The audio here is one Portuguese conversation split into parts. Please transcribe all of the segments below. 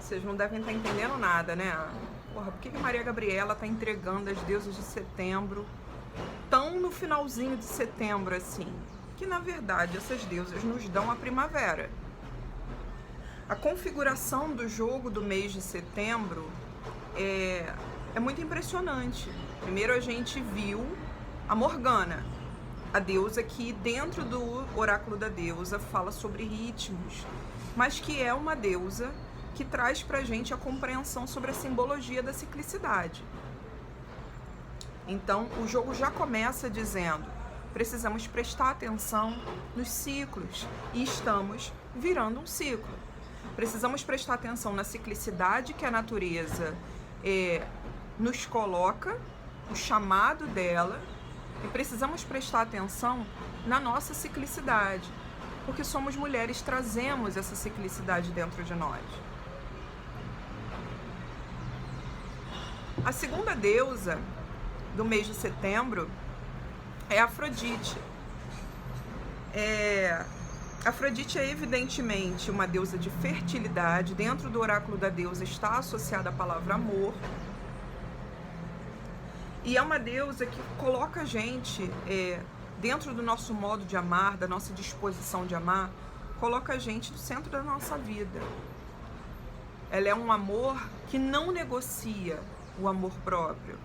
Vocês não devem estar entendendo nada, né? Porra, por que a Maria Gabriela tá entregando as deusas de setembro tão no finalzinho de setembro assim? Que na verdade essas deusas nos dão a primavera. A configuração do jogo do mês de setembro é muito impressionante. Primeiro a gente viu a Morgana, a deusa que dentro do oráculo da deusa fala sobre ritmos, mas que é uma deusa que traz pra gente a compreensão sobre a simbologia da ciclicidade. Então o jogo já começa dizendo: precisamos prestar atenção nos ciclos e estamos virando um ciclo. Precisamos prestar atenção na ciclicidade que a natureza nos coloca, o chamado dela, e precisamos prestar atenção na nossa ciclicidade, porque somos mulheres, trazemos essa ciclicidade dentro de nós. A segunda deusa do mês de setembro é Afrodite. Afrodite é evidentemente uma deusa de fertilidade. Dentro do oráculo da deusa está associada a palavra amor. E é uma deusa que coloca a gente dentro do nosso modo de amar, da nossa disposição de amar, coloca a gente no centro da nossa vida. Ela é um amor que não negocia o amor próprio.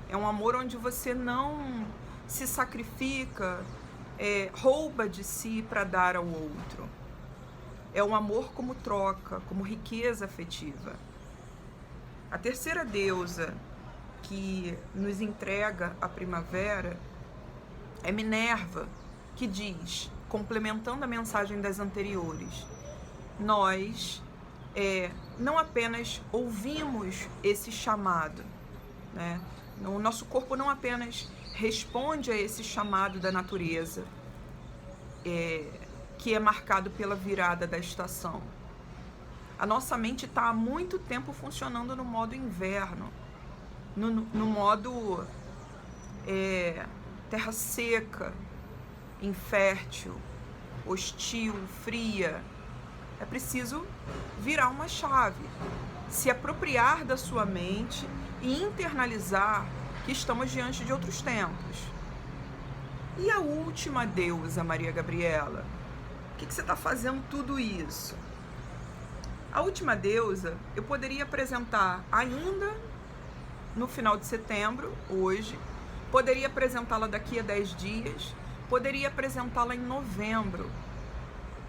É um amor onde você não se sacrifica, rouba de si para dar ao outro. É um amor como troca, como riqueza afetiva. A terceira deusa que nos entrega a primavera é Minerva, que diz, complementando a mensagem das anteriores, nós não apenas ouvimos esse chamado, né? O nosso corpo não apenas responde a esse chamado da natureza, que é marcado pela virada da estação. A nossa mente está há muito tempo funcionando no modo inverno, no modo terra seca, infértil, hostil, fria. É preciso virar uma chave, se apropriar da sua mente e internalizar que estamos diante de outros tempos. E a última deusa, Maria Gabriela? Por que você está fazendo tudo isso? A última deusa eu poderia apresentar ainda no final de setembro, hoje, poderia apresentá-la daqui a 10 dias, poderia apresentá-la em novembro,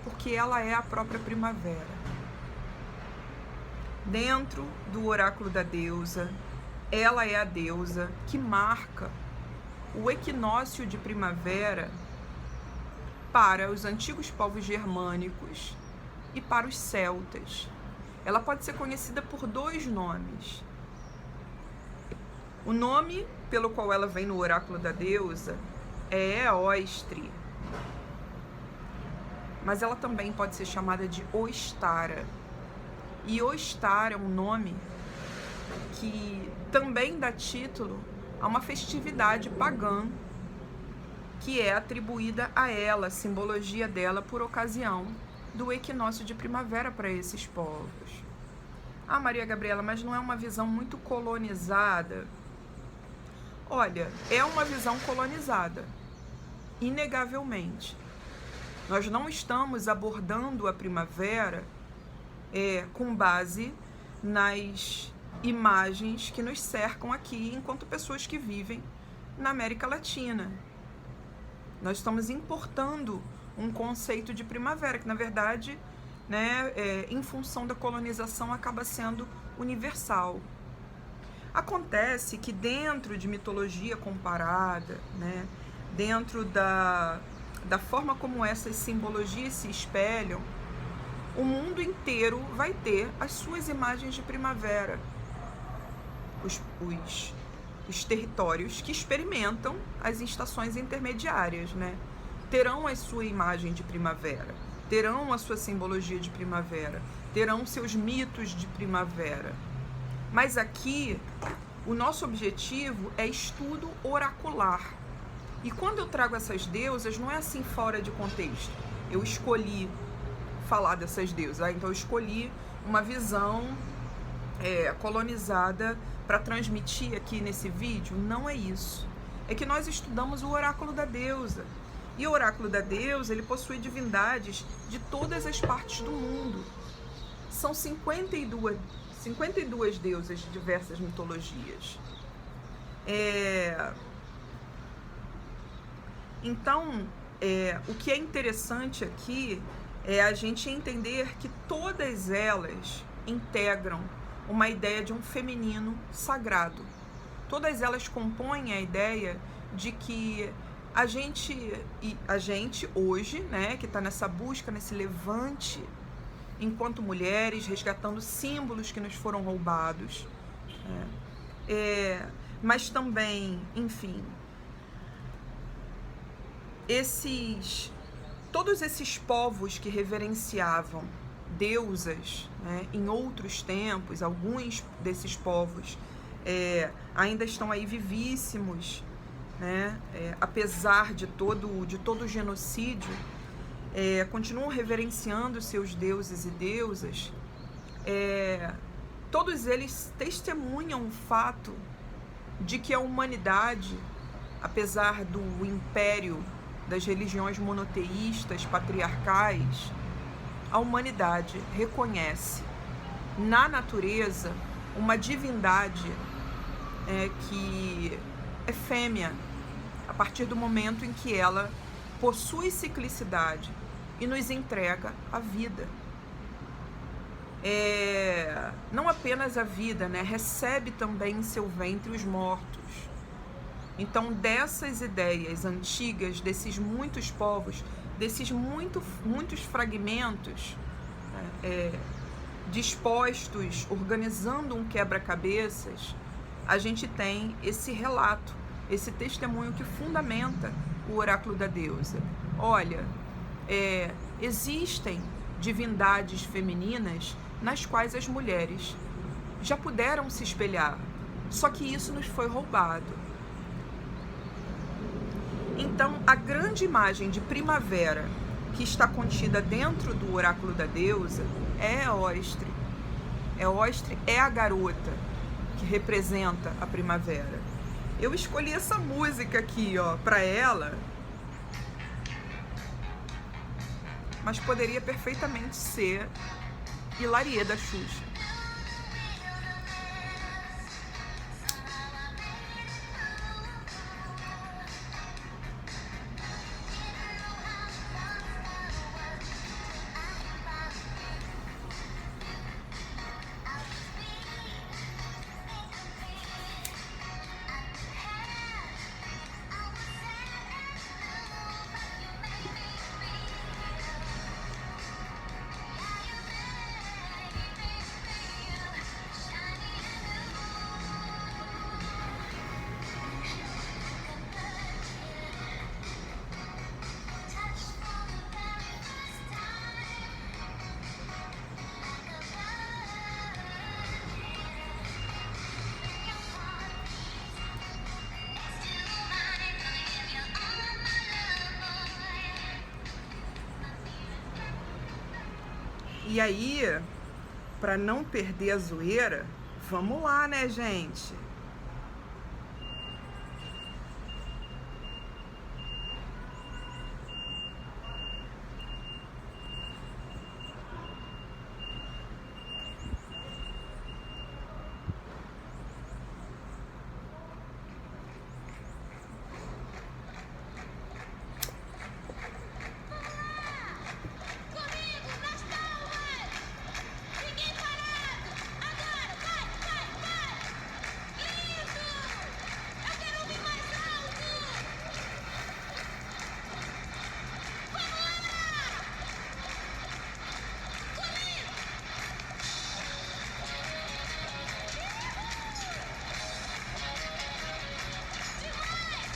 porque ela é a própria primavera. Dentro do oráculo da deusa, ela é a deusa que marca o equinócio de primavera para os antigos povos germânicos e para os celtas. Ela pode ser conhecida por 2 nomes. O nome pelo qual ela vem no oráculo da deusa é Eóstre, mas ela também pode ser chamada de Ostara. E Ostara é um nome que também dá título a uma festividade pagã que é atribuída a ela, a simbologia dela por ocasião do equinócio de primavera para esses povos. Ah, Maria Gabriela, mas não é uma visão muito colonizada? Olha, é uma visão colonizada, inegavelmente. Nós não estamos abordando a primavera com base nas imagens que nos cercam aqui enquanto pessoas que vivem na América Latina. Nós estamos importando um conceito de primavera que, na verdade, em função da colonização, acaba sendo universal. Acontece que dentro de mitologia comparada, dentro da forma como essas simbologias se espelham, o mundo inteiro vai ter as suas imagens de primavera. Os territórios que experimentam as estações intermediárias, terão a sua imagem de primavera, terão a sua simbologia de primavera, terão seus mitos de primavera. Mas aqui, o nosso objetivo é estudo oracular. E quando eu trago essas deusas, não é assim fora de contexto. Eu escolhi falar dessas deusas, então eu escolhi uma visão colonizada para transmitir aqui nesse vídeo. Não é isso. É que nós estudamos o oráculo da deusa. E o oráculo da deusa, ele possui divindades de todas as partes do mundo. São 52 deusas de diversas mitologias. Então, o que é interessante aqui é a gente entender que todas elas integram uma ideia de um feminino sagrado. Todas elas compõem a ideia de que a gente hoje, né, que está nessa busca, nesse levante, enquanto mulheres, resgatando símbolos que nos foram roubados, mas também, enfim, todos esses povos que reverenciavam deusas, né, em outros tempos, alguns desses povos ainda estão aí vivíssimos, né, apesar de todo o genocídio, continuam reverenciando seus deuses e deusas. Todos eles testemunham o fato de que a humanidade, apesar do império das religiões monoteístas, patriarcais, a humanidade reconhece na natureza uma divindade que é fêmea, a partir do momento em que ela possui ciclicidade e nos entrega a vida. Não apenas a vida, né? Recebe também em seu ventre os mortos. Então, dessas ideias antigas, desses muitos povos, desses muitos fragmentos dispostos, organizando um quebra-cabeças, a gente tem esse relato, esse testemunho que fundamenta o oráculo da deusa. Olha, existem divindades femininas nas quais as mulheres já puderam se espelhar, só que isso nos foi roubado. Então, a grande imagem de primavera que está contida dentro do oráculo da deusa é Eostre. Eostre é a garota que representa a primavera. Eu escolhi essa música aqui, ó, para ela, mas poderia perfeitamente ser Hilarie da Xuxa. E aí, para não perder a zoeira, vamos lá, né, gente?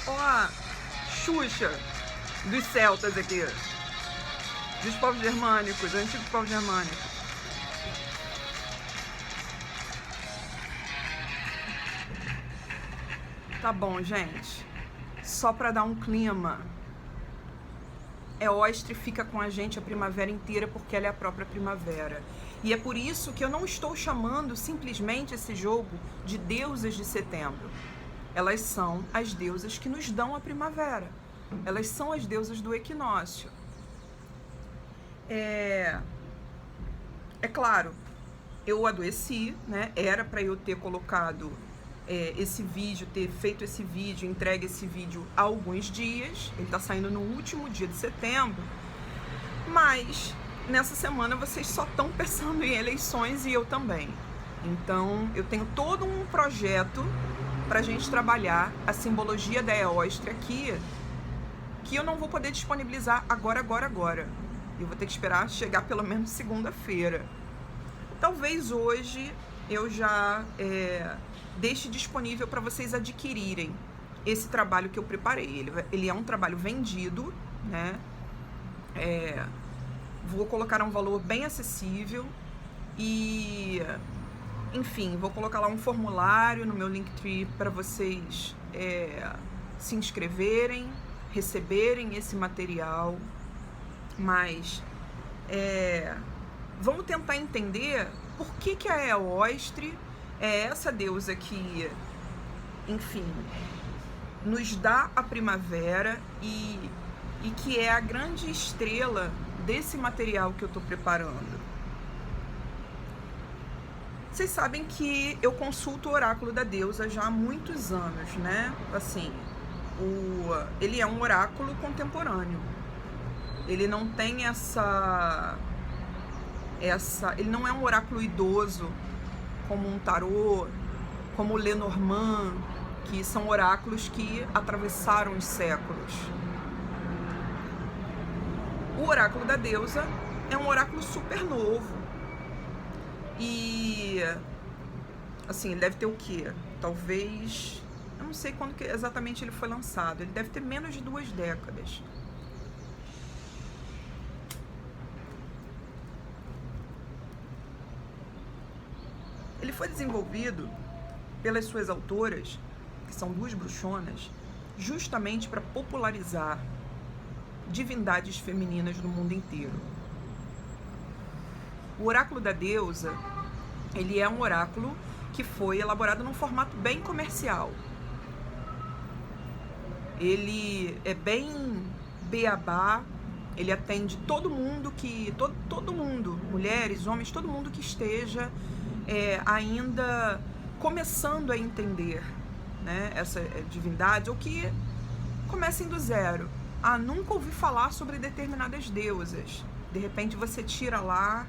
Ó a Xuxa dos celtas aqui, dos povos germânicos, antigos povos germânicos. Tá bom, gente. Só para dar um clima. Eostre fica com a gente a primavera inteira porque ela é a própria primavera. E é por isso que eu não estou chamando simplesmente esse jogo de deusas de setembro. Elas são as deusas que nos dão a primavera. Elas são as deusas do equinócio. É claro, eu adoeci, né? Era para eu ter colocado esse vídeo, ter feito esse vídeo, entregue esse vídeo há alguns dias. Ele tá saindo no último dia de setembro. Mas nessa semana vocês só estão pensando em eleições e eu também. Então eu tenho todo um projeto pra gente trabalhar a simbologia da Eóstria aqui, que eu não vou poder disponibilizar agora. Eu vou ter que esperar chegar pelo menos segunda-feira. Talvez hoje eu já deixe disponível para vocês adquirirem esse trabalho que eu preparei. Ele é um trabalho vendido, né? Vou colocar um valor bem acessível e, enfim, vou colocar lá um formulário no meu Linktree para vocês se inscreverem, receberem esse material. Mas vamos tentar entender por que a Eóstria é essa deusa que, enfim, nos dá a primavera e que é a grande estrela desse material que eu estou preparando. Vocês sabem que eu consulto o oráculo da deusa já há muitos anos, né? Assim, ele é um oráculo contemporâneo. Ele não tem ele não é um oráculo idoso como um tarô, como o Lenormand, que são oráculos que atravessaram os séculos. O oráculo da deusa é um oráculo super novo. E assim, ele deve ter o quê? Talvez, eu não sei quando que exatamente ele foi lançado. Ele deve ter menos de 2 décadas. Ele foi desenvolvido pelas suas autoras, que são 2 bruxonas, justamente para popularizar divindades femininas no mundo inteiro. O oráculo da deusa, ele é um oráculo que foi elaborado num formato bem comercial. Ele é bem beabá, ele atende todo mundo todo mundo, mulheres, homens, todo mundo que esteja ainda começando a entender, né, essa divindade, ou que comecem do zero. Nunca ouvi falar sobre determinadas deusas. De repente você tira lá,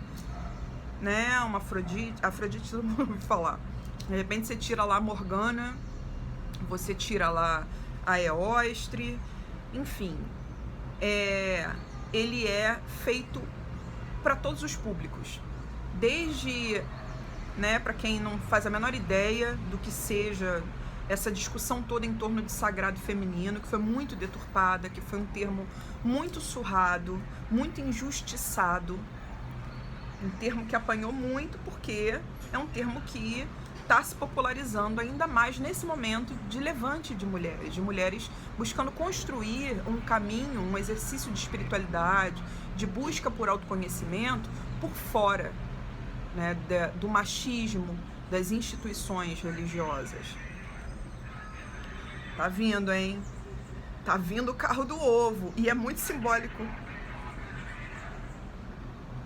né, uma Afrodite todo mundo ouve falar. De repente você tira lá a Morgana, você tira lá a Eóstria, enfim. Ele é feito para todos os públicos. Desde, né, para quem não faz a menor ideia do que seja essa discussão toda em torno de sagrado feminino, que foi muito deturpada, que foi um termo muito surrado, muito injustiçado, um termo que apanhou muito, porque é um termo que está se popularizando ainda mais nesse momento de levante de mulheres buscando construir um caminho, um exercício de espiritualidade, de busca por autoconhecimento por fora, né, do machismo das instituições religiosas. Tá vindo, hein? Tá vindo o carro do ovo. E é muito simbólico.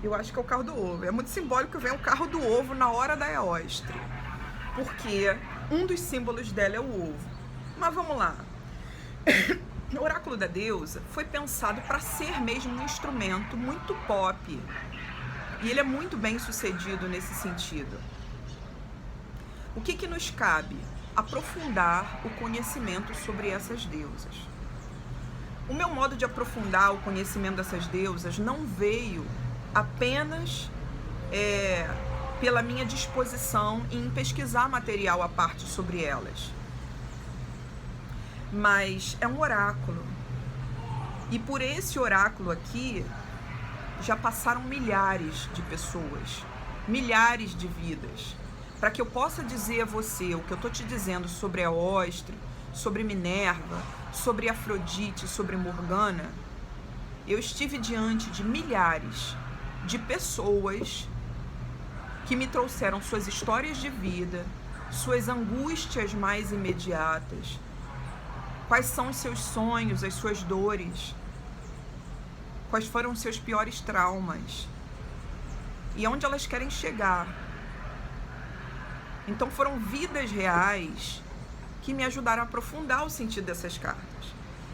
Eu acho que é o carro do ovo. É muito simbólico que vem o carro do ovo na hora da Eóstria. Porque um dos símbolos dela é o ovo. Mas vamos lá. O oráculo da deusa foi pensado para ser mesmo um instrumento muito pop. E ele é muito bem sucedido nesse sentido. O que nos cabe? Aprofundar o conhecimento sobre essas deusas. O meu modo de aprofundar o conhecimento dessas deusas não veio apenas pela minha disposição em pesquisar material à parte sobre elas, mas é um oráculo, e por esse oráculo aqui já passaram milhares de pessoas, milhares de vidas, para que eu possa dizer a você o que eu estou te dizendo sobre a Eóstria, sobre Minerva, sobre Afrodite, sobre Morgana. Eu estive diante de milhares de pessoas que me trouxeram suas histórias de vida, suas angústias mais imediatas, quais são os seus sonhos, as suas dores, quais foram os seus piores traumas e aonde elas querem chegar. Então foram vidas reais que me ajudaram a aprofundar o sentido dessas cartas.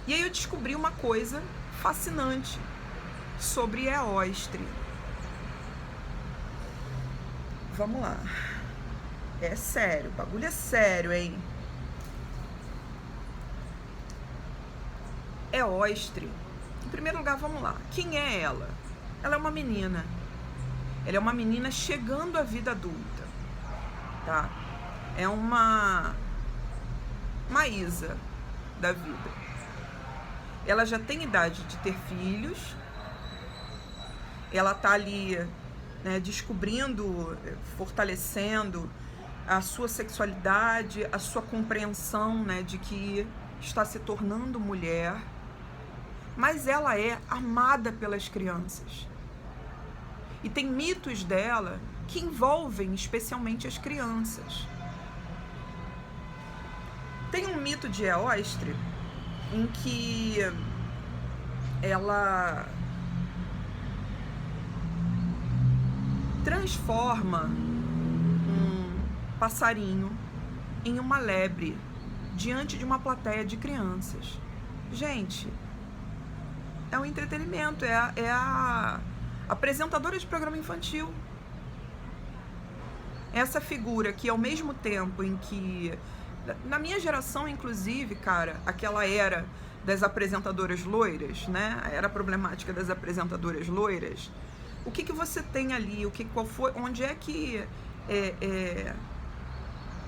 E aí eu descobri uma coisa fascinante sobre Eostre. Vamos lá. É sério, o bagulho é sério, hein? Eostre. Em primeiro lugar, vamos lá. Quem é ela? Ela é uma menina. Ela é uma menina chegando à vida adulta, tá? É uma Maísa da vida. Ela já tem idade de ter filhos. Ela tá ali, né, descobrindo, fortalecendo a sua sexualidade, a sua compreensão, né, de que está se tornando mulher. Mas ela é amada pelas crianças. E tem mitos dela que envolvem especialmente as crianças. Tem um mito de Eostre em que ela transforma um passarinho em uma lebre diante de uma plateia de crianças. Gente, é um entretenimento, é a apresentadora de programa infantil. Essa figura que, ao mesmo tempo em que, na minha geração, inclusive, cara, aquela era das apresentadoras loiras, né? A era problemática das apresentadoras loiras. O que você tem ali? Qual foi? Onde é que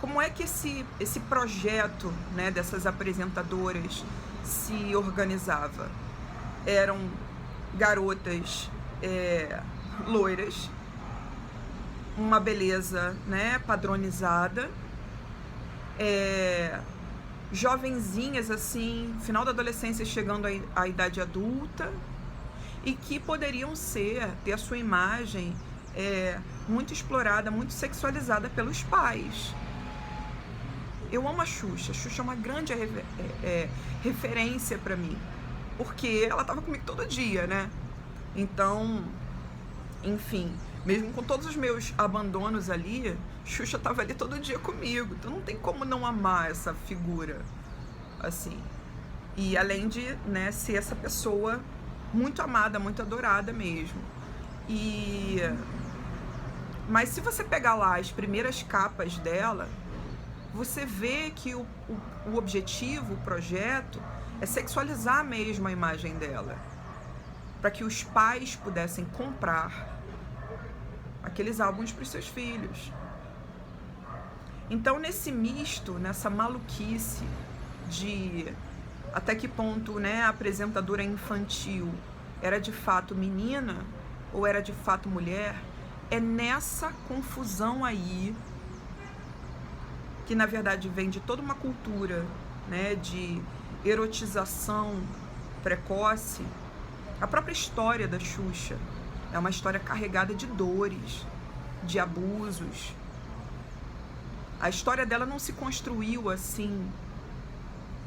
como é que esse projeto, né, dessas apresentadoras se organizava? Eram garotas loiras, uma beleza, né, padronizada, jovenzinhas assim, final da adolescência chegando à idade adulta, e que poderiam ter a sua imagem muito explorada, muito sexualizada pelos pais. Eu amo a Xuxa. A Xuxa é uma grande referência para mim, porque ela tava comigo todo dia, né? Então, enfim, mesmo com todos os meus abandonos ali, Xuxa tava ali todo dia comigo. Então não tem como não amar essa figura, assim. E além de, né, ser essa pessoa muito amada, muito adorada mesmo. Mas se você pegar lá as primeiras capas dela, você vê que o objetivo, o projeto, é sexualizar mesmo a imagem dela, para que os pais pudessem comprar aqueles álbuns para os seus filhos. Então, nesse misto, nessa maluquice de até que ponto, né, a apresentadora infantil era de fato menina ou era de fato mulher, é nessa confusão aí que na verdade vem de toda uma cultura, né, de erotização precoce. A própria história da Xuxa é uma história carregada de dores, de abusos. A história dela não se construiu assim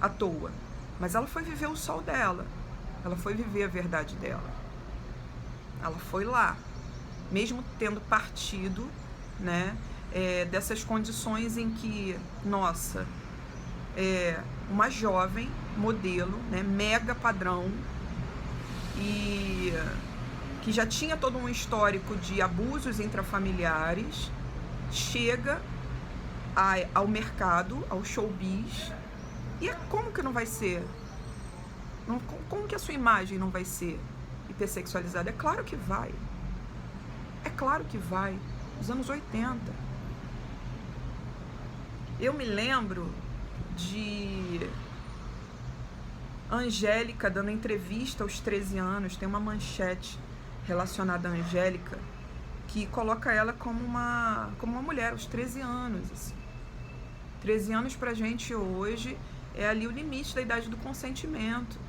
à toa, mas ela foi viver o sol dela, ela foi viver a verdade dela. Ela foi lá, mesmo tendo partido, né, dessas condições em que, nossa, uma jovem modelo, né, mega padrão, e que já tinha todo um histórico de abusos intrafamiliares, chega ao mercado, ao showbiz, e como que não vai ser? Como que a sua imagem não vai ser hipersexualizada? É claro que vai. É claro que vai. Nos anos 80. Eu me lembro de Angélica dando entrevista aos 13 anos. Tem uma manchete relacionada a Angélica que coloca ela como uma mulher aos 13 anos. Assim. 13 anos pra gente hoje é ali o limite da idade do consentimento.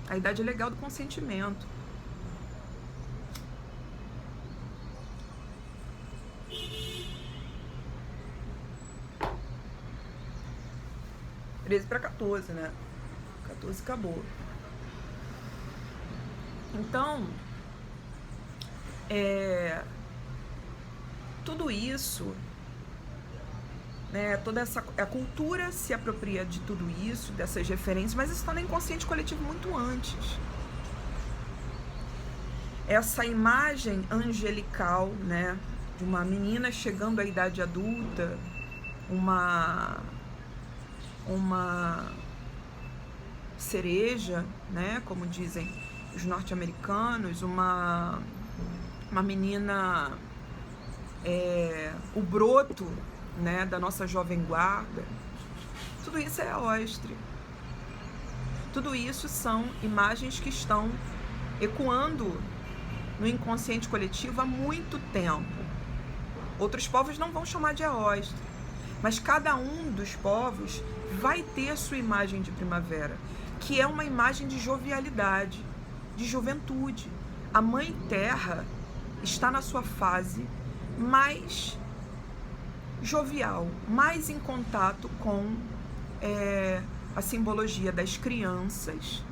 A idade legal do consentimento. 13 para 14, né? 14 acabou. Então, tudo isso, né, toda a cultura se apropria de tudo isso, dessas referências, mas isso está no inconsciente coletivo muito antes. Essa imagem angelical, né, de uma menina chegando à idade adulta, uma cereja, né, como dizem os norte-americanos, uma menina, o broto, né, da nossa jovem guarda. Tudo isso é Eóstria. Tudo isso são imagens que estão ecoando no inconsciente coletivo há muito tempo. Outros povos não vão chamar de Eóstria, mas cada um dos povos vai ter a sua imagem de primavera, que é uma imagem de jovialidade, de juventude. A Mãe Terra está na sua fase mais jovial, mais em contato com a simbologia das crianças,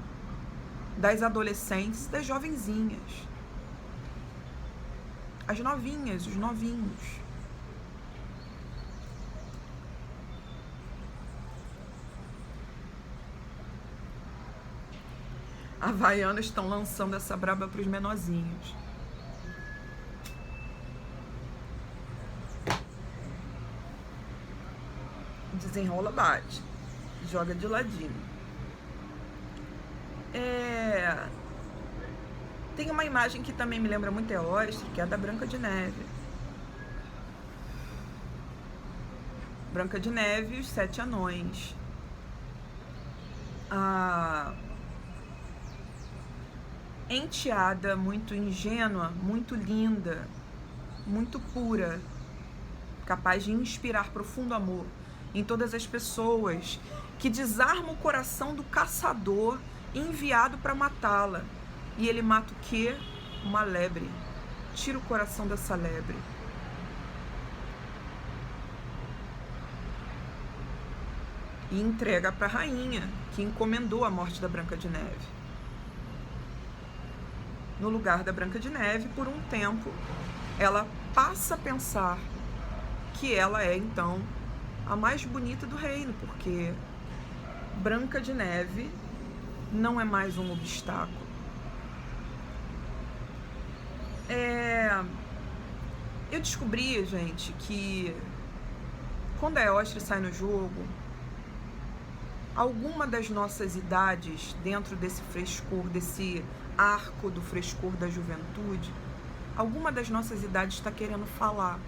das adolescentes, das jovenzinhas, as novinhas, os novinhos. Havaianas estão lançando essa braba para os menorzinhos. Desenrola, bate, joga de ladinho. Tem uma imagem que também me lembra muito Eóstria, que é a da Branca de Neve. Branca de Neve e os 7 anões. A enteada muito ingênua, muito linda, muito pura, capaz de inspirar profundo amor em todas as pessoas, que desarma o coração do caçador enviado para matá-la. E ele mata o quê? Uma lebre. Tira o coração dessa lebre. E entrega para a rainha, que encomendou a morte da Branca de Neve. No lugar da Branca de Neve, por um tempo, ela passa a pensar que ela é, então, a mais bonita do reino, porque Branca de Neve não é mais um obstáculo. Eu descobri, gente, que quando a Eóstria sai no jogo, alguma das nossas idades, dentro desse frescor, desse arco do frescor da juventude, alguma das nossas idades está querendo falar.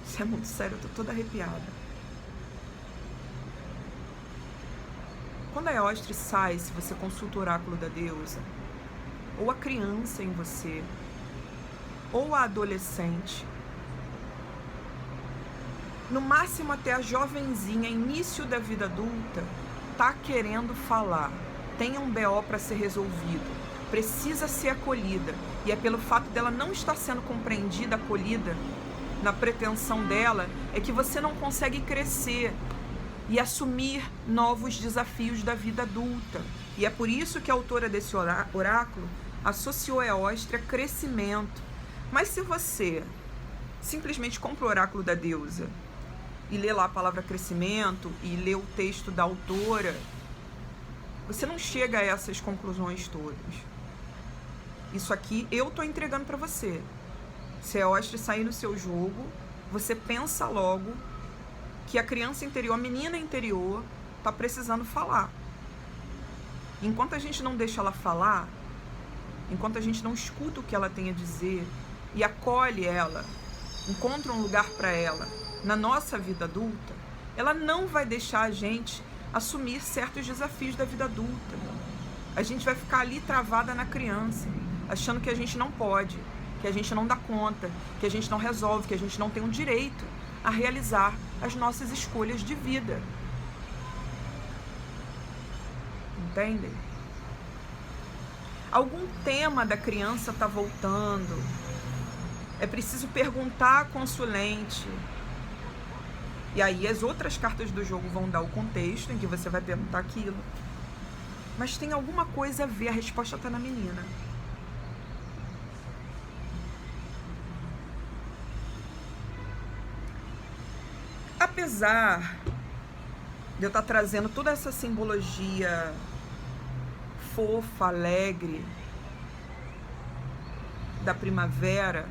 Isso é muito sério, eu tô toda arrepiada. Quando a Eóstria sai, se você consulta o oráculo da deusa, ou a criança em você, ou a adolescente, no máximo até a jovenzinha, início da vida adulta, tá querendo falar, tem um BO para ser resolvido, precisa ser acolhida, e é pelo fato dela não estar sendo compreendida, acolhida, na pretensão dela, é que você não consegue crescer e assumir novos desafios da vida adulta. E é por isso que a autora desse oráculo associou a Eóstria a crescimento. Mas se você simplesmente compra o oráculo da deusa e lê lá a palavra crescimento e lê o texto da autora, você não chega a essas conclusões todas. Isso aqui eu tô entregando para você. Se a Eóstria sair no seu jogo, você pensa logo que a criança interior, a menina interior, tá precisando falar. Enquanto a gente não deixa ela falar, enquanto a gente não escuta o que ela tem a dizer e acolhe ela, encontra um lugar para ela na nossa vida adulta, ela não vai deixar a gente assumir certos desafios da vida adulta. A gente vai ficar ali travada na criança, achando que a gente não pode, que a gente não dá conta, que a gente não resolve, que a gente não tem o direito a realizar as nossas escolhas de vida. Entendem? Algum tema da criança está voltando. É preciso perguntar à consulente E aí as outras cartas do jogo vão dar o contexto em que você vai perguntar aquilo. Mas tem alguma coisa a ver, a resposta está na menina. Apesar de eu estar trazendo toda essa simbologia fofa, alegre da primavera,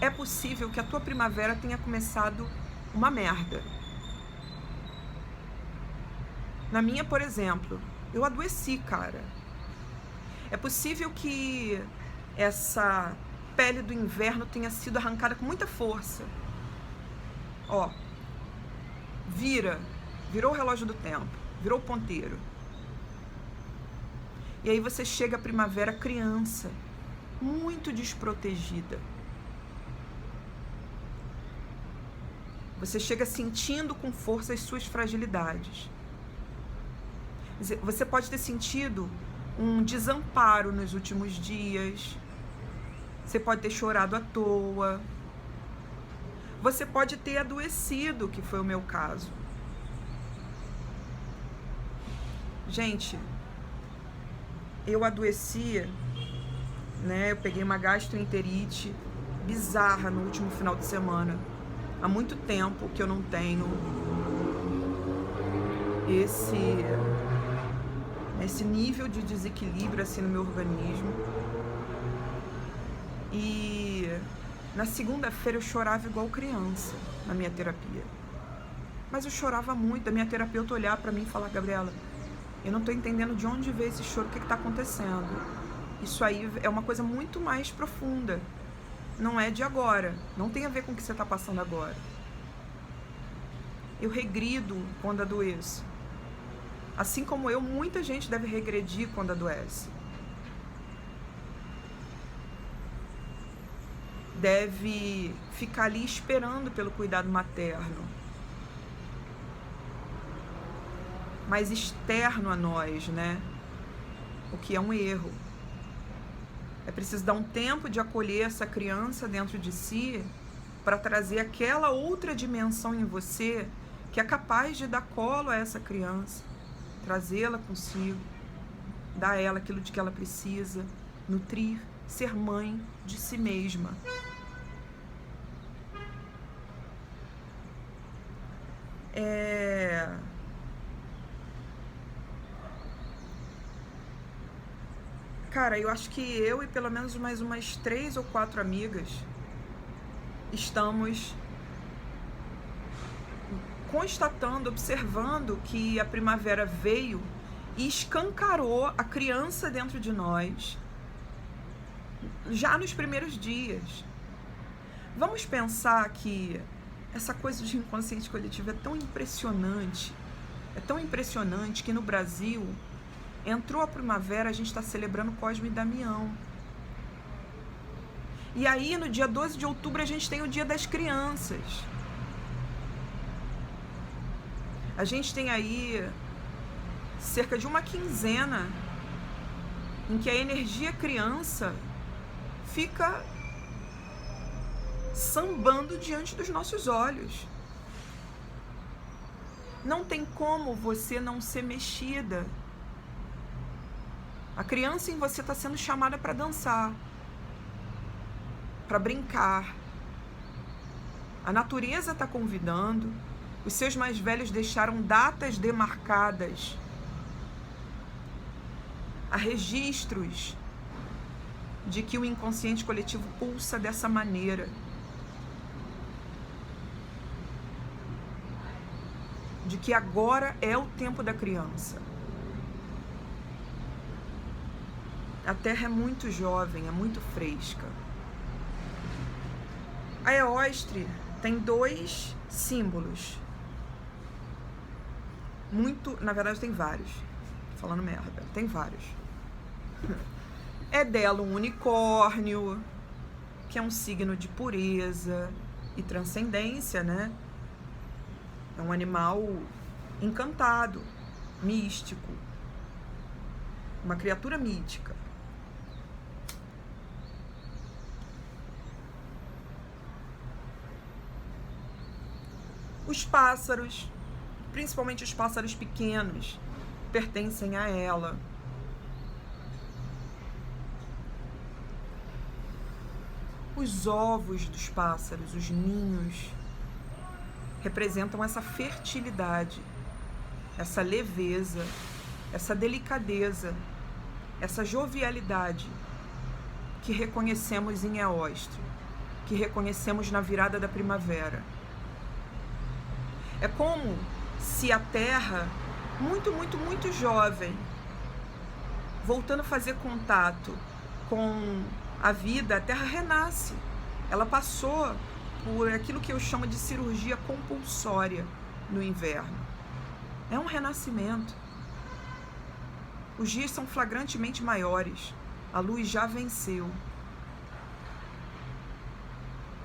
é possível que a tua primavera tenha começado uma merda. Na minha, por exemplo, eu adoeci, cara. É possível que essa pele do inverno tenha sido arrancada com muita força. Ó, virou o relógio do tempo, virou o ponteiro. E aí você chega à primavera criança, muito desprotegida. Você chega sentindo com força as suas fragilidades. Você pode ter sentido um desamparo nos últimos dias. Você pode ter chorado à toa. Você pode ter adoecido, que foi o meu caso. Gente, eu adoecia, né? Eu peguei uma gastroenterite bizarra no último final de semana. Há muito tempo que eu não tenho esse nível de desequilíbrio assim no meu organismo. E na segunda-feira eu chorava igual criança na minha terapia. Mas eu chorava muito. A minha terapeuta olhar para mim e falar: Gabriela, eu não tô entendendo de onde veio esse choro, o que tá acontecendo. Isso aí é uma coisa muito mais profunda. Não é de agora. Não tem a ver com o que você tá passando agora. Eu regrido quando adoeço. Assim como eu, muita gente deve regredir quando adoece. Deve ficar ali esperando pelo cuidado materno. Mas externo a nós, né? O que é um erro. É preciso dar um tempo de acolher essa criança dentro de si para trazer aquela outra dimensão em você que é capaz de dar colo a essa criança, trazê-la consigo, dar a ela aquilo de que ela precisa, nutrir, ser mãe de si mesma. Cara, eu acho que eu e pelo menos mais umas 3 ou 4 amigas estamos constatando, observando que a primavera veio e escancarou a criança dentro de nós já nos primeiros dias. Vamos pensar que essa coisa de inconsciente coletivo é tão impressionante que no Brasil entrou a primavera, a gente está celebrando Cosme e Damião. E aí, no dia 12 de outubro, a gente tem o Dia das Crianças. A gente tem aí cerca de uma quinzena em que a energia criança fica sambando diante dos nossos olhos. Não tem como você não ser mexida. A criança em você está sendo chamada para dançar, para brincar. A natureza está convidando. Os seus mais velhos deixaram datas demarcadas. Há registros de que o inconsciente coletivo pulsa dessa maneira. De que agora é o tempo da criança. A Terra é muito jovem, é muito fresca. A Eostre tem 2 símbolos. Na verdade tem vários. Tô falando merda, tem vários. É dela um unicórnio, que é um signo de pureza e transcendência, né? É um animal encantado, místico, uma criatura mítica. Os pássaros, principalmente os pássaros pequenos, pertencem a ela. Os ovos dos pássaros, os ninhos, representam essa fertilidade, essa leveza, essa delicadeza, essa jovialidade que reconhecemos em Eóstrio, que reconhecemos na virada da primavera. É como se a Terra, muito jovem, voltando a fazer contato com a vida, a Terra renasce. Ela passou por aquilo que eu chamo de cirurgia compulsória no inverno. É um renascimento. Os dias são flagrantemente maiores. A luz já venceu.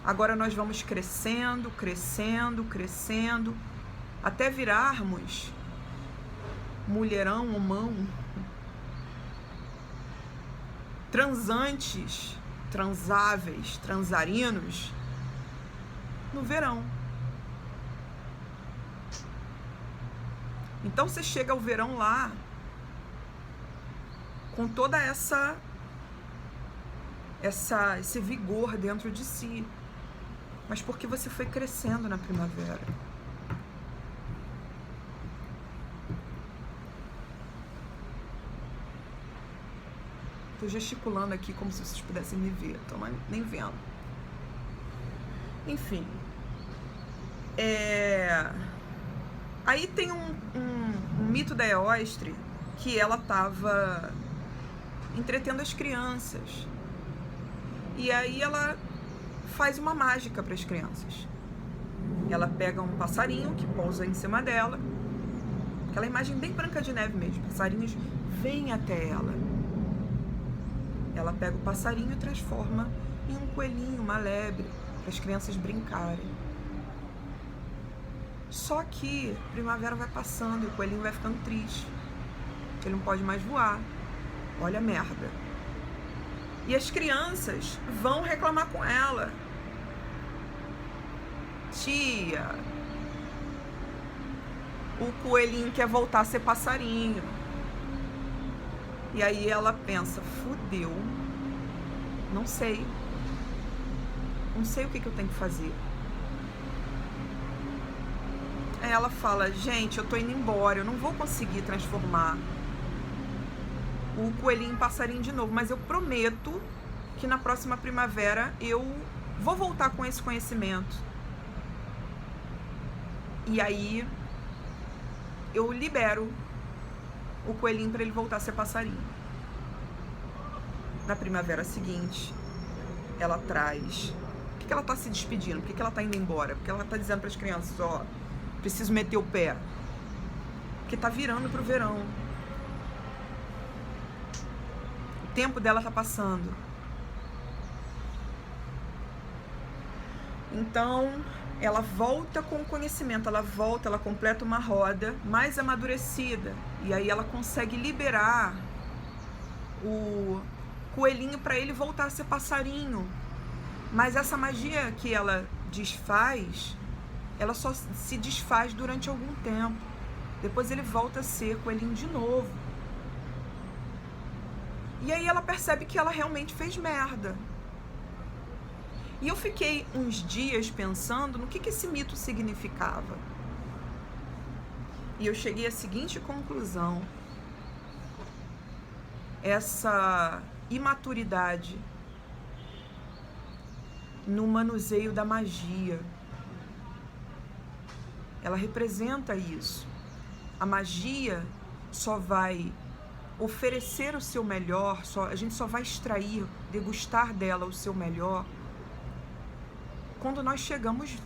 Agora nós vamos crescendo, até virarmos mulherão, humão, transantes, transáveis, transarinos no verão. Então você chega ao verão lá com toda esse vigor dentro de si, mas porque você foi crescendo na primavera. Estou gesticulando aqui como se vocês pudessem me ver, estou nem vendo. Enfim. Aí tem um mito da Eóstria que ela estava entretendo as crianças. E aí ela faz uma mágica para as crianças. Ela pega um passarinho que pousa em cima dela, aquela imagem bem Branca de Neve mesmo, passarinhos vêm até ela. Ela pega o passarinho e transforma em um coelhinho, uma lebre, para as crianças brincarem. Só que a primavera vai passando e o coelhinho vai ficando triste. Ele não pode mais voar. Olha a merda. E as crianças vão reclamar com ela. Tia, o coelhinho quer voltar a ser passarinho. E aí ela pensa, fudeu, não sei o que eu tenho que fazer. Aí ela fala, gente, eu tô indo embora, eu não vou conseguir transformar o coelhinho em passarinho de novo, mas eu prometo que na próxima primavera eu vou voltar com esse conhecimento. E aí eu libero o coelhinho para ele voltar a ser passarinho. Na primavera seguinte, ela traz... Por que ela tá se despedindo? Por que ela tá indo embora? Porque ela tá dizendo para as crianças, ó, preciso meter o pé. Porque tá virando pro verão. O tempo dela tá passando. Então, ela volta com o conhecimento, ela completa uma roda mais amadurecida. E aí ela consegue liberar o coelhinho para ele voltar a ser passarinho. Mas essa magia que ela desfaz, ela só se desfaz durante algum tempo. Depois ele volta a ser coelhinho de novo. E aí ela percebe que ela realmente fez merda. E eu fiquei uns dias pensando no que esse mito significava. E eu cheguei à seguinte conclusão. Essa imaturidade no manuseio da magia, ela representa isso. A magia só vai oferecer o seu melhor, a gente só vai extrair, degustar dela o seu melhor quando nós chegamos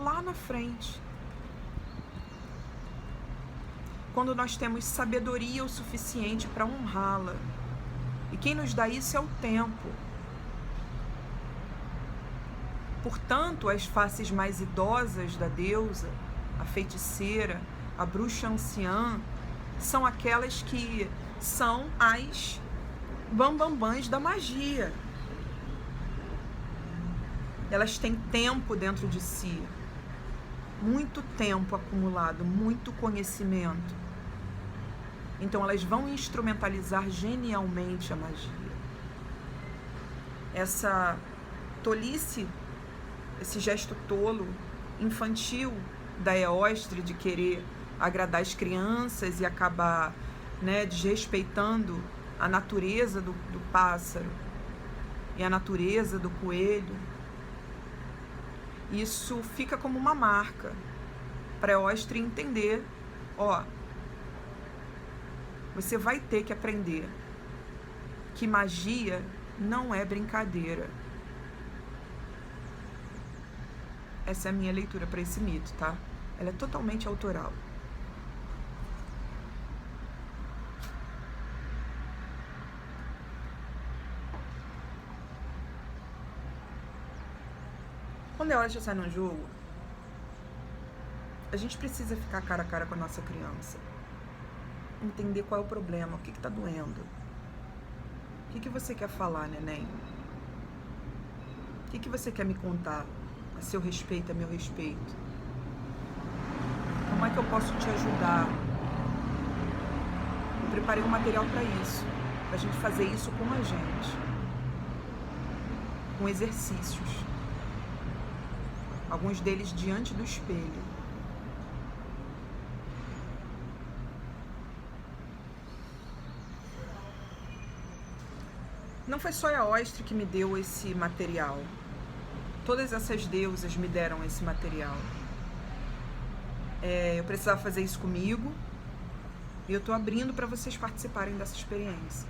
lá na frente. Quando nós temos sabedoria o suficiente para honrá-la. E quem nos dá isso é o tempo. Portanto, as faces mais idosas da deusa, a feiticeira, a bruxa anciã, são aquelas que são as bambambãs da magia. Elas têm tempo dentro de si. muito tempo acumulado, muito conhecimento. Então elas vão instrumentalizar genialmente a magia. Essa tolice, esse gesto tolo, infantil da Eostre de querer agradar as crianças e acabar, né, desrespeitando a natureza do pássaro e a natureza do coelho, isso fica como uma marca para Eostre entender, ó, você vai ter que aprender que magia não é brincadeira. Essa é a minha leitura para esse mito, tá? Ela é totalmente autoral. Quando a Eostre sai num jogo, a gente precisa ficar cara a cara com a nossa criança. Entender qual é o problema, o que tá doendo. O que você quer falar, neném? O que você quer me contar? A seu respeito, a meu respeito. Como é que eu posso te ajudar? Eu preparei um material para isso, pra gente fazer isso com a gente. Com exercícios. Alguns deles diante do espelho. Não foi só a Eostre que me deu esse material. Todas essas deusas me deram esse material. Eu precisava fazer isso comigo. E eu tô abrindo para vocês participarem dessa experiência.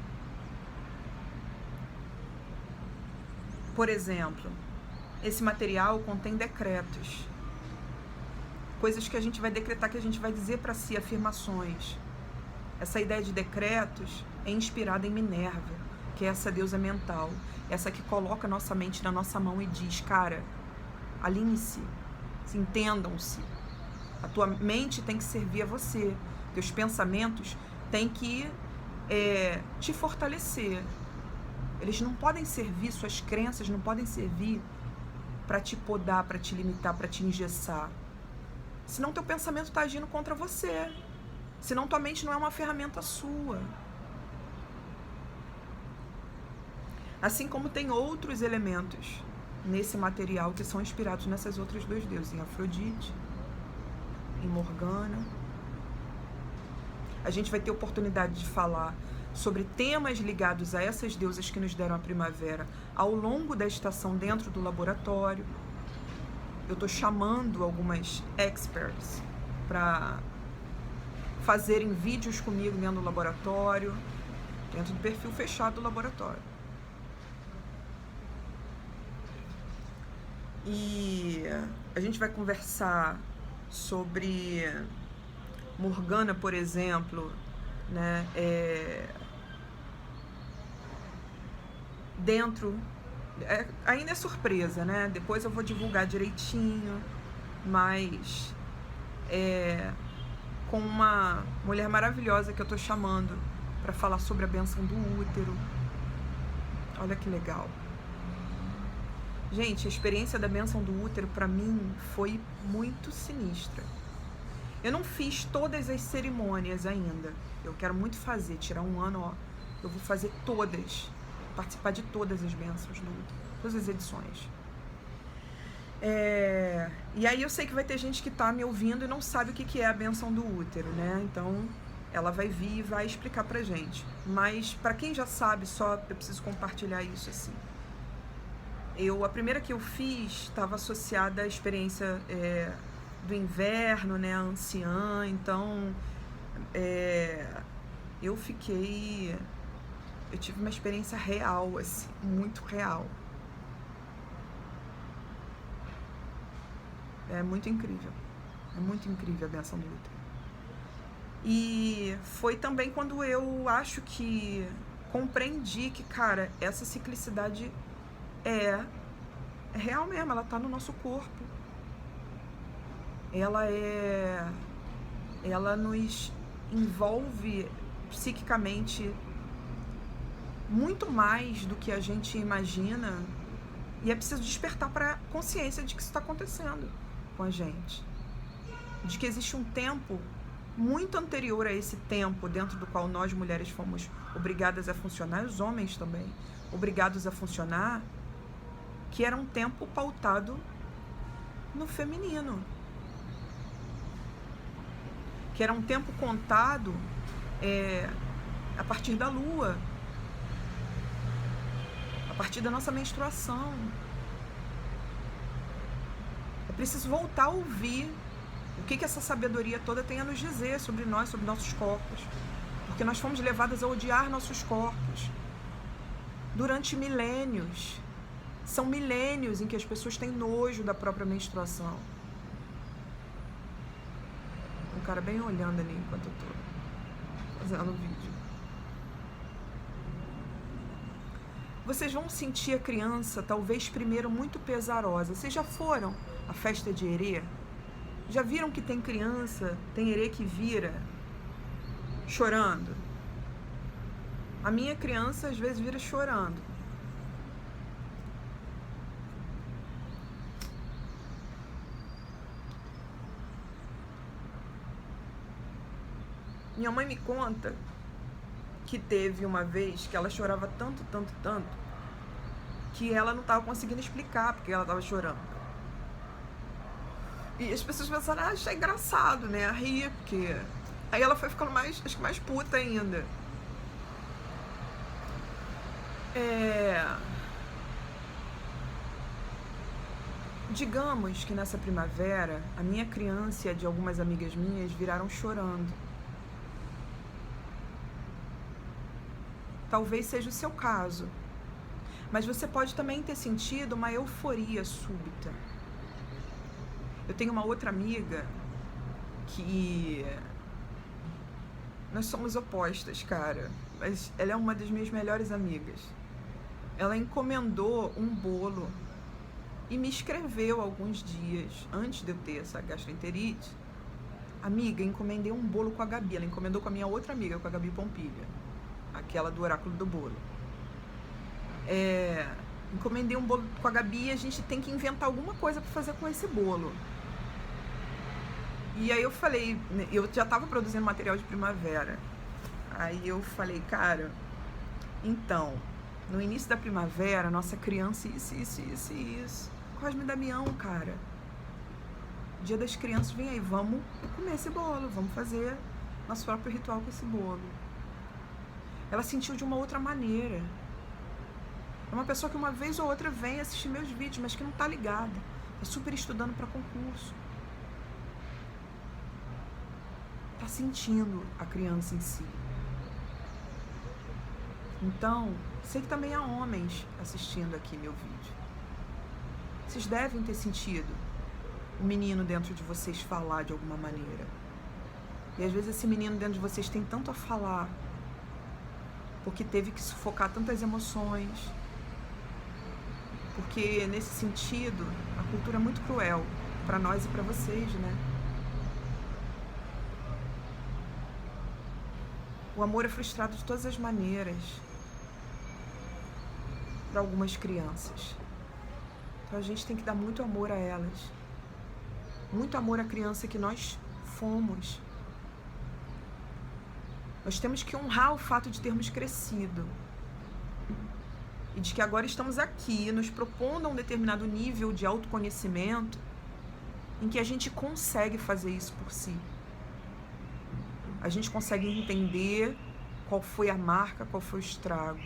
Por exemplo, esse material contém decretos. Coisas que a gente vai decretar, que a gente vai dizer para si, afirmações. Essa ideia de decretos é inspirada em Minerva, que é essa deusa mental, essa que coloca a nossa mente na nossa mão e diz, cara, alinhe-se, entendam-se. A tua mente tem que servir a você, teus pensamentos têm que te fortalecer. Eles não podem servir, suas crenças não podem servir para te podar, para te limitar, para te engessar. Senão teu pensamento está agindo contra você. Senão tua mente não é uma ferramenta sua. Assim como tem outros elementos nesse material que são inspirados nessas outras duas deusas, em Afrodite, em Morgana. A gente vai ter oportunidade de falar sobre temas ligados a essas deusas que nos deram a primavera ao longo da estação dentro do laboratório. Eu estou chamando algumas experts para fazerem vídeos comigo dentro do laboratório, dentro do perfil fechado do laboratório. E a gente vai conversar sobre Morgana, por exemplo, né? Dentro, ainda é surpresa, né? Depois eu vou divulgar direitinho, mas com uma mulher maravilhosa que eu tô chamando para falar sobre a bênção do útero. Olha que legal. Gente, a experiência da bênção do útero para mim foi muito sinistra. Eu não fiz todas as cerimônias ainda. Eu quero muito fazer, tirar um ano, ó. Eu vou fazer todas, participar de todas as bênçãos do útero, todas as edições. E aí eu sei que vai ter gente que tá me ouvindo e não sabe o que é a bênção do útero, né? Então ela vai vir e vai explicar pra gente. Mas para quem já sabe, só eu preciso compartilhar isso assim. A primeira que eu fiz estava associada à experiência do inverno, né, a anciã, então eu tive uma experiência real, assim, muito real. É muito incrível a bênção do útero. E foi também quando eu acho que compreendi que, cara, essa ciclicidade é real mesmo, ela tá no nosso corpo. Ela nos envolve psiquicamente muito mais do que a gente imagina, e é preciso despertar para a consciência de que isso está acontecendo com a gente. de que existe um tempo muito anterior a esse tempo dentro do qual nós mulheres fomos obrigadas a funcionar, e os homens também, obrigados a funcionar, que era um tempo pautado no feminino, que era um tempo contado a partir da lua, a partir da nossa menstruação. É preciso voltar a ouvir o que essa sabedoria toda tem a nos dizer sobre nós, sobre nossos corpos, porque nós fomos levadas a odiar nossos corpos durante milênios. São milênios em que as pessoas têm nojo da própria menstruação. Um cara bem olhando ali enquanto eu tô fazendo o vídeo. Vocês vão sentir a criança, talvez primeiro, muito pesarosa. Vocês já foram à festa de herê? Já viram que tem criança, tem herê que vira chorando? A minha criança às vezes vira chorando. Minha mãe me conta que teve uma vez que ela chorava tanto, que ela não estava conseguindo explicar porque ela estava chorando. E as pessoas pensaram, achei engraçado, né, a rir, porque... Aí ela foi ficando mais, acho que mais puta ainda. Digamos que nessa primavera, a minha criança e a de algumas amigas minhas viraram chorando. Talvez seja o seu caso, mas você pode também ter sentido uma euforia súbita. Eu tenho uma outra amiga que nós somos opostas, cara, mas ela é uma das minhas melhores amigas. Ela encomendou um bolo e me escreveu alguns dias antes de eu ter essa gastroenterite. Amiga, encomendei um bolo com a Gabi. Ela encomendou com a minha outra amiga, com a Gabi Pompilha, aquela do oráculo do bolo. Encomendei um bolo com a Gabi e a gente tem que inventar alguma coisa para fazer com esse bolo. E aí eu falei, eu já tava produzindo material de primavera. Aí eu falei, cara, então, no início da primavera, nossa criança, isso. Cosme e Damião, cara. Dia das Crianças, vem aí, vamos comer esse bolo, vamos fazer nosso próprio ritual com esse bolo. Ela sentiu de uma outra maneira. É uma pessoa que uma vez ou outra vem assistir meus vídeos, mas que não tá ligada. Tá super estudando para concurso. Tá sentindo a criança em si. Então, sei que também há homens assistindo aqui meu vídeo. Vocês devem ter sentido o menino dentro de vocês falar de alguma maneira. E às vezes esse menino dentro de vocês tem tanto a falar, porque teve que sufocar tantas emoções. Porque nesse sentido, a cultura é muito cruel para nós e para vocês, né? O amor é frustrado de todas as maneiras para algumas crianças. Então a gente tem que dar muito amor a elas. Muito amor à criança que nós fomos. Nós temos que honrar o fato de termos crescido. E de que agora estamos aqui nos propondo a um determinado nível de autoconhecimento em que a gente consegue fazer isso por si. A gente consegue entender qual foi a marca, qual foi o estrago.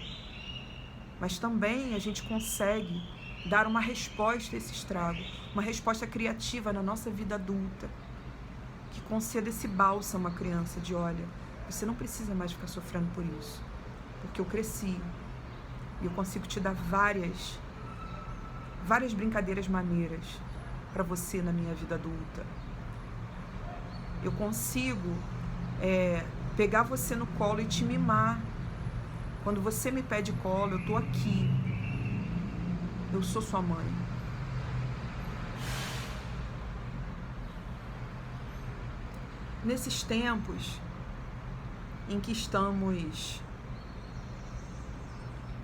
Mas também a gente consegue dar uma resposta a esse estrago, uma resposta criativa na nossa vida adulta, que conceda esse bálsamo à criança de, olha, você não precisa mais ficar sofrendo por isso, porque eu cresci e eu consigo te dar várias brincadeiras maneiras para você na minha vida adulta. Eu consigo pegar você no colo e te mimar. Quando você me pede colo, eu tô aqui. Eu sou sua mãe. Nesses tempos em que estamos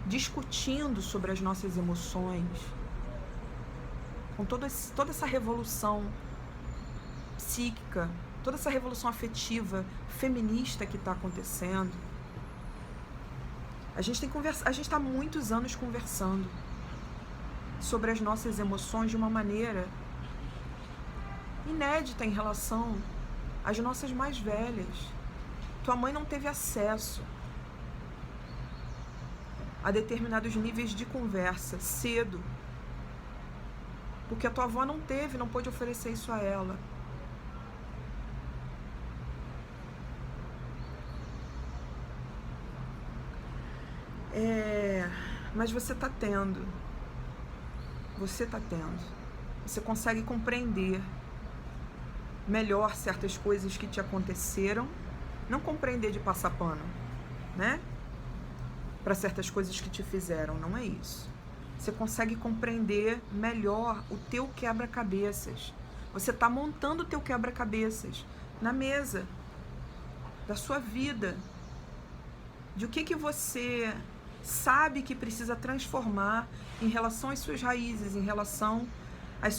discutindo sobre as nossas emoções, com toda essa revolução psíquica, toda essa revolução afetiva, feminista que está acontecendo. A gente está há muitos anos conversando sobre as nossas emoções de uma maneira inédita em relação às nossas mais velhas. Tua mãe não teve acesso a determinados níveis de conversa cedo, porque a tua avó não teve, não pôde oferecer isso a ela. Mas você está tendo. Você está tendo. Você consegue compreender melhor certas coisas que te aconteceram. Não compreender de passar pano, né? Para certas coisas que te fizeram, não é isso. Você consegue compreender melhor o teu quebra-cabeças. Você está montando o teu quebra-cabeças na mesa da sua vida. De o que você sabe que precisa transformar em relação às suas raízes, em relação à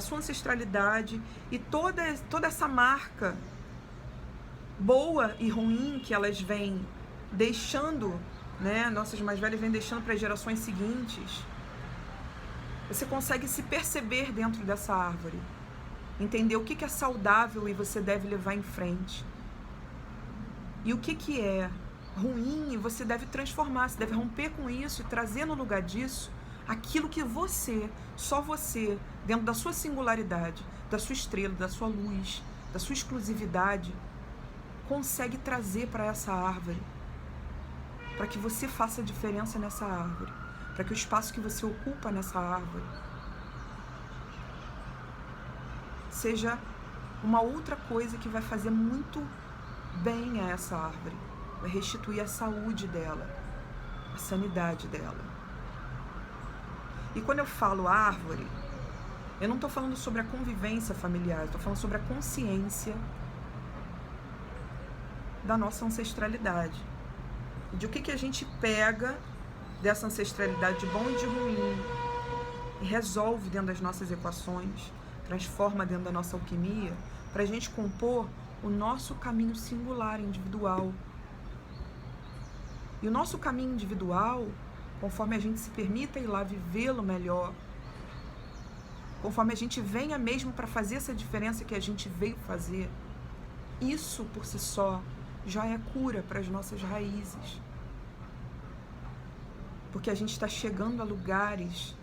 sua ancestralidade e toda essa marca boa e ruim que elas vêm deixando, né? Nossas mais velhas vêm deixando para as gerações seguintes. Você consegue se perceber dentro dessa árvore, entender o que é saudável e você deve levar em frente, e o que é ruim e você deve transformar, você deve romper com isso e trazer no lugar disso aquilo que você, só você, dentro da sua singularidade, da sua estrela, da sua luz, da sua exclusividade, consegue trazer para essa árvore, para que você faça diferença nessa árvore, para que o espaço que você ocupa nessa árvore seja uma outra coisa que vai fazer muito bem a essa árvore, vai restituir a saúde dela, a sanidade dela. E quando eu falo árvore, eu não estou falando sobre a convivência familiar, estou falando sobre a consciência da nossa ancestralidade. De o que a gente pega dessa ancestralidade de bom e de ruim e resolve dentro das nossas equações, transforma dentro da nossa alquimia, para a gente compor o nosso caminho singular, individual. E o nosso caminho individual, conforme a gente se permita ir lá vivê-lo melhor, conforme a gente venha mesmo para fazer essa diferença que a gente veio fazer, isso por si só já é cura para as nossas raízes. Porque a gente está chegando a lugares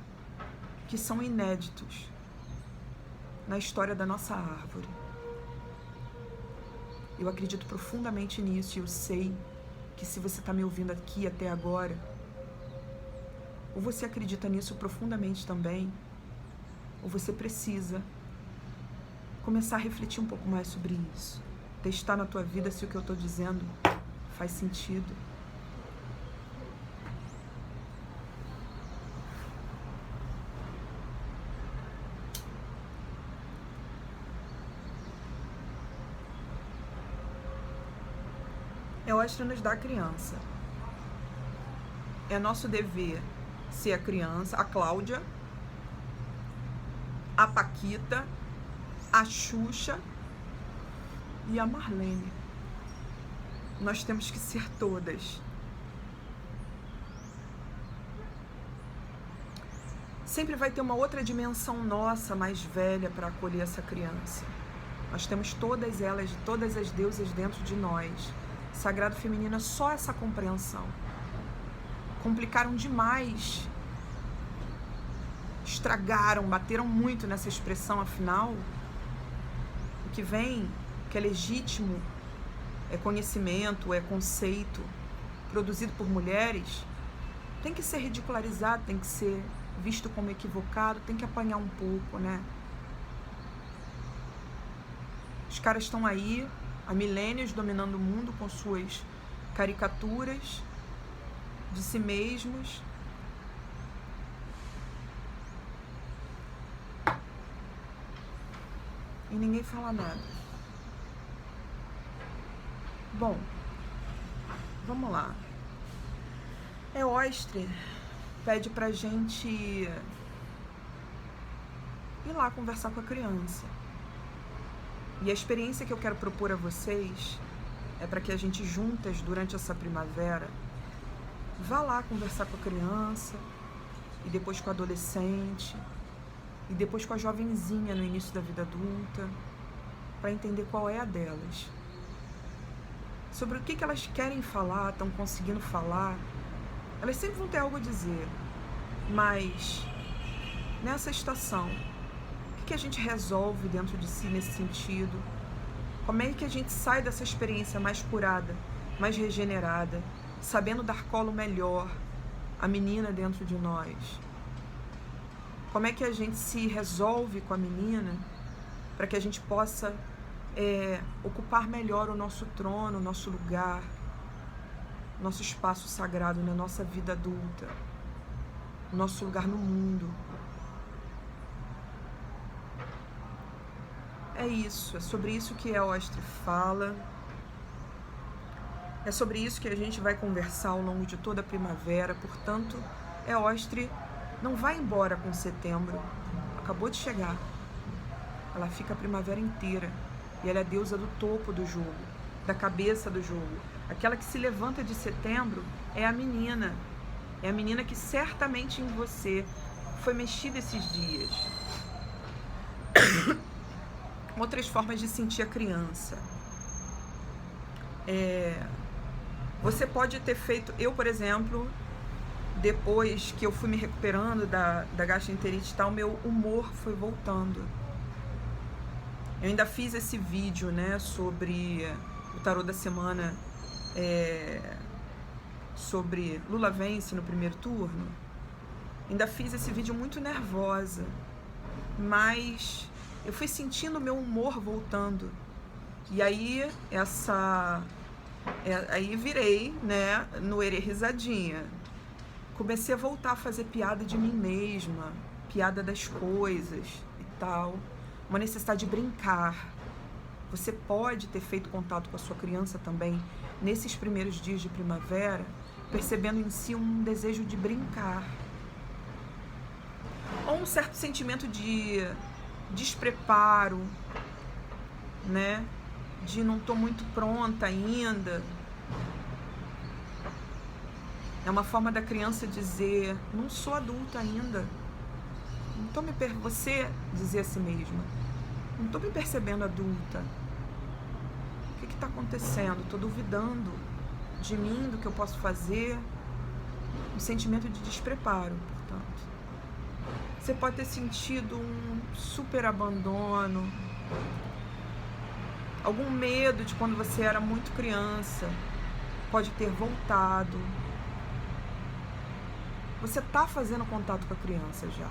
que são inéditos na história da nossa árvore. Eu acredito profundamente nisso e eu sei que se você está me ouvindo aqui até agora, ou você acredita nisso profundamente também, ou você precisa começar a refletir um pouco mais sobre isso. Testar na tua vida se o que eu estou dizendo faz sentido. É Ostra nos dá a criança. É nosso dever ser a criança, a Cláudia, a Paquita, a Xuxa e a Marlene. Nós temos que ser todas. Sempre vai ter uma outra dimensão nossa, mais velha, para acolher essa criança. Nós temos todas elas, todas as deusas dentro de nós. Sagrado feminino é só essa compreensão. Complicaram demais. Estragaram, bateram muito nessa expressão, afinal. O que vem, que é legítimo, é conhecimento, é conceito, produzido por mulheres, tem que ser ridicularizado, tem que ser visto como equivocado, tem que apanhar um pouco, né? Os caras estão aí, há milênios, dominando o mundo com suas caricaturas de si mesmos. E ninguém fala nada. Bom, vamos lá. Ostre pede pra gente ir lá conversar com a criança. E a experiência que eu quero propor a vocês é para que a gente juntas, durante essa primavera, vá lá conversar com a criança, e depois com a adolescente, e depois com a jovenzinha no início da vida adulta, para entender qual é a delas. Sobre o que elas querem falar, estão conseguindo falar. Elas sempre vão ter algo a dizer, mas nessa estação, o que a gente resolve dentro de si nesse sentido? Como é que a gente sai dessa experiência mais curada, mais regenerada, sabendo dar colo melhor à menina dentro de nós? Como é que a gente se resolve com a menina para que a gente possa ocupar melhor o nosso trono, o nosso lugar, nosso espaço sagrado na nossa vida adulta, o nosso lugar no mundo? É isso, é sobre isso que a Ostre fala, é sobre isso que a gente vai conversar ao longo de toda a primavera. Portanto, Ostre não vai embora com setembro, acabou de chegar, ela fica a primavera inteira, e ela é a deusa do topo do jogo, da cabeça do jogo. Aquela que se levanta de setembro é a menina que certamente em você foi mexida esses dias. Outras formas de sentir a criança. Você pode ter feito... Eu, por exemplo, depois que eu fui me recuperando da gastroenterite e tal, meu humor foi voltando. Eu ainda fiz esse vídeo, né, sobre o tarô da semana, sobre Lula vence no primeiro turno. Ainda fiz esse vídeo muito nervosa, mas eu fui sentindo o meu humor voltando. E aí, aí virei, né, no erê risadinha. Comecei a voltar a fazer piada de mim mesma, piada das coisas e tal. Uma necessidade de brincar. Você pode ter feito contato com a sua criança também nesses primeiros dias de primavera, percebendo em si um desejo de brincar. Ou um certo sentimento de despreparo, né? De não tô muito pronta ainda. É uma forma da criança dizer, não sou adulta ainda. Não tô você dizer a si mesma, não tô me percebendo adulta. O que está acontecendo? Tô duvidando de mim, do que eu posso fazer. Um sentimento de despreparo, portanto. Você pode ter sentido um super abandono, algum medo de quando você era muito criança, pode ter voltado. Você está fazendo contato com a criança já.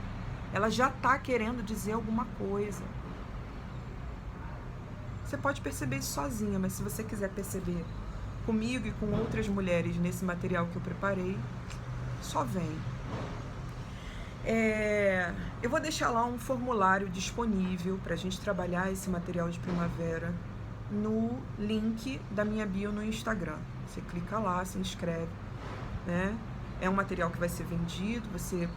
Ela já está querendo dizer alguma coisa. Você pode perceber isso sozinha, mas se você quiser perceber comigo e com outras mulheres nesse material que eu preparei, só vem. Eu vou deixar lá um formulário disponível para a gente trabalhar esse material de primavera no link da minha bio no Instagram. Você clica lá, se inscreve, né? É um material que vai ser vendido, você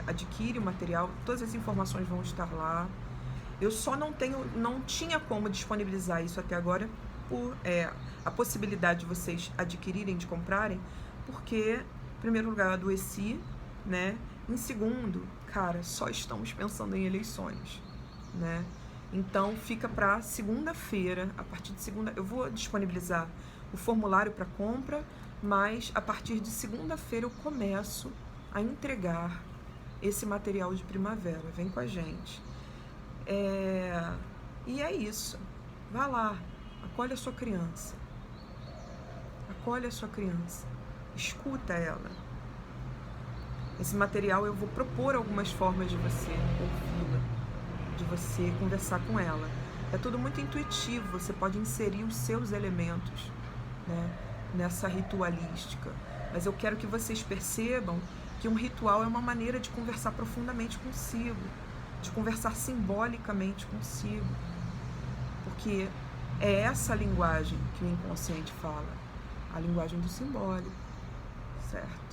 adquire o material, todas as informações vão estar lá. Eu só não tinha como disponibilizar isso até agora por a possibilidade de vocês adquirirem, de comprarem, porque, em primeiro lugar, eu adoeci, né? Em segundo, cara, só estamos pensando em eleições, né? Então, fica para segunda-feira, a partir de segunda, eu vou disponibilizar o formulário para compra, mas a partir de segunda-feira eu começo a entregar esse material de primavera. Vem com a gente. E é isso. Vá lá, acolhe a sua criança. Acolhe a sua criança. Escuta ela. Esse material eu vou propor algumas formas de você ouvi-la, de você conversar com ela. É tudo muito intuitivo, você pode inserir os seus elementos, né, nessa ritualística. Mas eu quero que vocês percebam que um ritual é uma maneira de conversar profundamente consigo, de conversar simbolicamente consigo. Porque é essa linguagem que o inconsciente fala, a linguagem do simbólico, certo?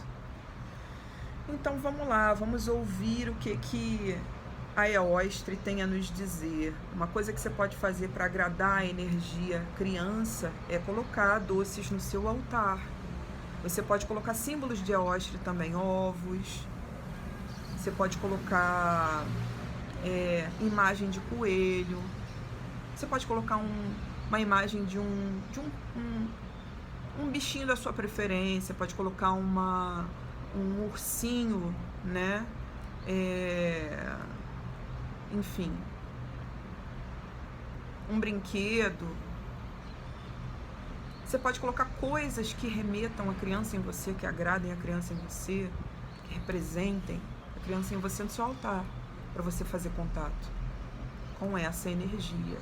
Então vamos lá, vamos ouvir o que a Eostre tem a nos dizer? Uma coisa que você pode fazer para agradar a energia criança é colocar doces no seu altar. Você pode colocar símbolos de Eostre também, ovos. Você pode colocar imagem de coelho. Você pode colocar uma imagem de um bichinho da sua preferência. Pode colocar um ursinho, né? Enfim, um brinquedo. Você pode colocar coisas que remetam a criança em você, que agradem a criança em você, que representem a criança em você no seu altar, para você fazer contato com essa energia.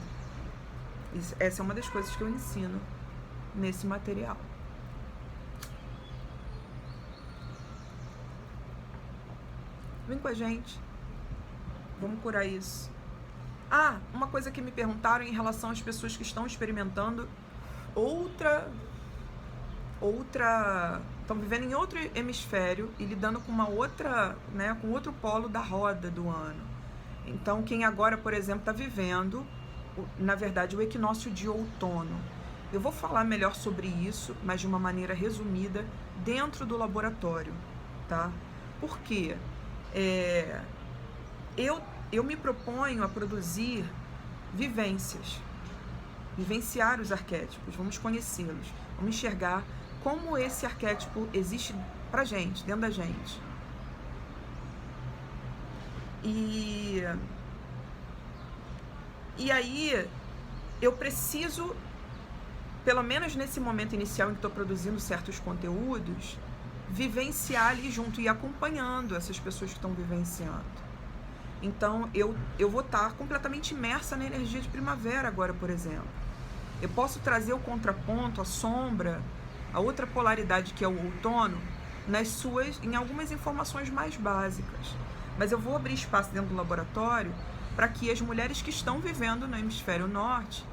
Essa é uma das coisas que eu ensino nesse material. Vem com a gente. Vamos curar isso. Uma coisa que me perguntaram em relação às pessoas que estão experimentando estão vivendo em outro hemisfério e lidando com uma outra, né, com outro polo da roda do ano. Então, quem agora, por exemplo, está vivendo, na verdade, o equinócio de outono. Eu vou falar melhor sobre isso, mas de uma maneira resumida, dentro do laboratório, tá? Por quê? Eu me proponho a produzir vivências, vivenciar os arquétipos, vamos conhecê-los, vamos enxergar como esse arquétipo existe pra gente, dentro da gente. E aí eu preciso, pelo menos nesse momento inicial em que estou produzindo certos conteúdos, vivenciar ali junto e acompanhando essas pessoas que estão vivenciando. Então, eu vou estar completamente imersa na energia de primavera agora, por exemplo. Eu posso trazer o contraponto, a sombra, a outra polaridade que é o outono, em algumas informações mais básicas. Mas eu vou abrir espaço dentro do laboratório para que as mulheres que estão vivendo no hemisfério norte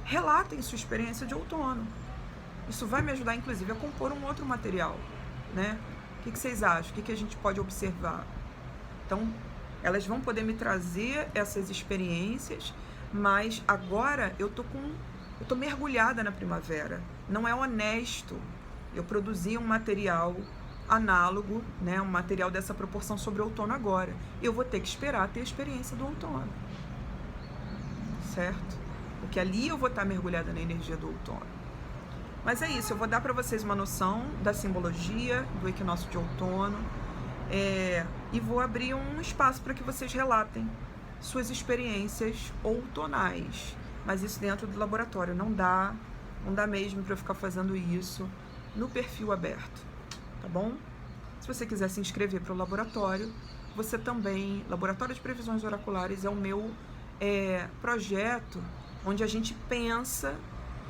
relatem sua experiência de outono. Isso vai me ajudar, inclusive, a compor um outro material, né? O que vocês acham? O que a gente pode observar? Então, elas vão poder me trazer essas experiências, mas agora eu tô mergulhada na primavera. Não é honesto eu produzir um material análogo, né, um material dessa proporção sobre o outono agora. Eu vou ter que esperar ter a experiência do outono, certo? Porque ali eu vou estar mergulhada na energia do outono. Mas é isso, eu vou dar para vocês uma noção da simbologia do equinócio de outono, e vou abrir um espaço para que vocês relatem suas experiências outonais, mas isso dentro do laboratório. Não dá mesmo para eu ficar fazendo isso no perfil aberto, tá bom? Se você quiser se inscrever para o laboratório, você também... Laboratório de Previsões Oraculares é o meu projeto onde a gente pensa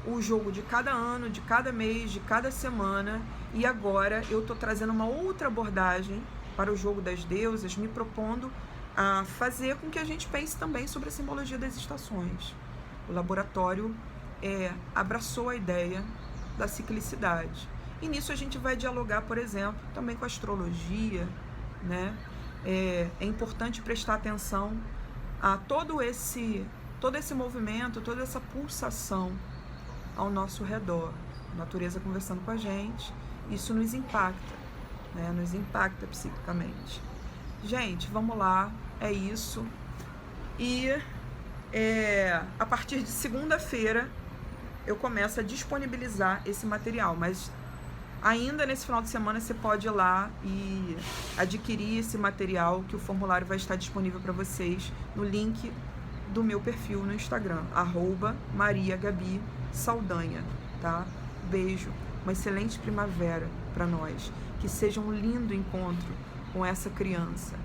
o jogo de cada ano, de cada mês, de cada semana, e agora eu estou trazendo uma outra abordagem para o jogo das deusas, me propondo a fazer com que a gente pense também sobre a simbologia das estações. O laboratório abraçou a ideia da ciclicidade. E nisso a gente vai dialogar, por exemplo, também com a astrologia, né? É importante prestar atenção a todo esse movimento, toda essa pulsação ao nosso redor. A natureza conversando com a gente, isso nos impacta, né? Nos impacta psiquicamente. Gente, vamos lá, é isso. E a partir de segunda-feira eu começo a disponibilizar esse material, mas ainda nesse final de semana você pode ir lá e adquirir esse material, que o formulário vai estar disponível para vocês no link do meu perfil no Instagram, @mariagabisaldanha, tá? Beijo, uma excelente primavera para nós, que seja um lindo encontro com essa criança.